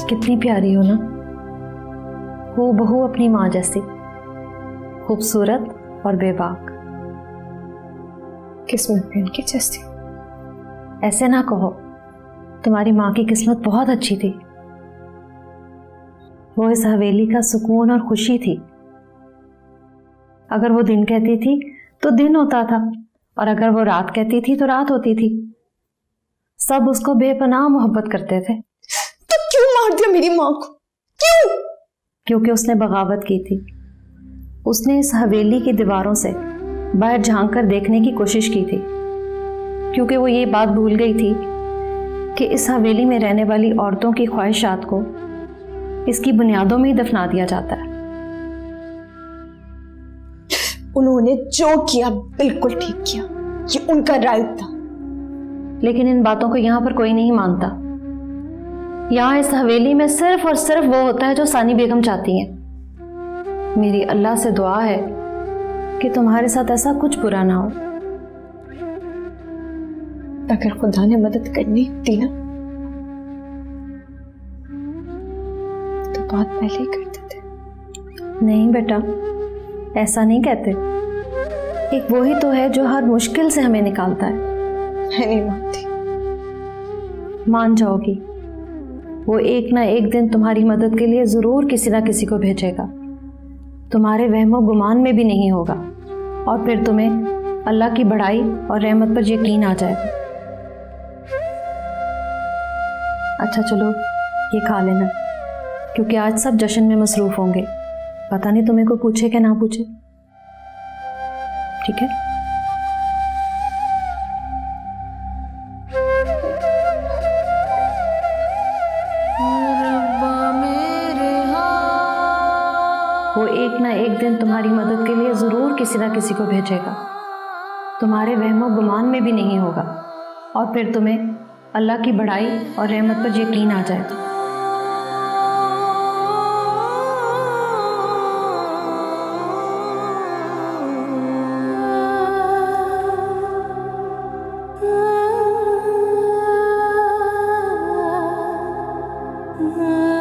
कितनी प्यारी हो ना, वो बहू अपनी माँ जैसी, खूबसूरत और बेबाक। किस्मत भी उनकी जैसी। ऐसे ना कहो, तुम्हारी माँ की किस्मत बहुत अच्छी थी। वो इस हवेली का सुकून और खुशी थी। अगर वो दिन कहती थी तो दिन होता था, और अगर वो रात कहती थी तो रात होती थी। सब उसको बेपनाह मोहब्बत करते थे। तो क्यों मार दिया मेरी माँ को? क्यों? क्योंकि उसने बगावत की थी। उसने इस हवेली की दीवारों से बाहर झांक कर देखने की कोशिश की थी, क्योंकि वो ये बात भूल गई थी कि इस हवेली में रहने वाली औरतों की ख्वाहिशात को इसकी बुनियादों में ही दफना दिया जाता है। उन्होंने जो किया बिल्कुल ठीक किया, ये उनका राइट था। लेकिन इन बातों को यहां पर कोई नहीं मानता। यहां इस हवेली में सिर्फ और सिर्फ वो होता है जो सानी बेगम चाहती हैं। मेरी अल्लाह से दुआ है कि तुम्हारे साथ ऐसा कुछ बुरा ना हो। अगर खुदा ने मदद करनी होती ना तो बहुत पहले ही करते थे। नहीं बेटा, ऐसा नहीं कहते। एक वो ही तो है जो हर मुश्किल से हमें निकालता है। मैं नहीं मानती। मान जाओगी, वो एक ना एक दिन तुम्हारी मदद के लिए जरूर किसी ना किसी को भेजेगा। तुम्हारे वहमो गुमान में भी नहीं होगा, और फिर तुम्हें अल्लाह की बड़ाई और रहमत पर यकीन आ जाएगा। अच्छा चलो, ये खा लेना, क्योंकि आज सब जश्न में मसरूफ होंगे। पता नहीं तुम्हें को पूछे कि ना पूछे। ठीक है? वो एक ना एक दिन तुम्हारी मदद के लिए जरूर किसी ना किसी को भेजेगा। तुम्हारे वहमो गुमान में भी नहीं होगा, और फिर तुम्हें अल्लाह की बड़ाई और रहमत पर यकीन आ जाएगा। Mm-hmm.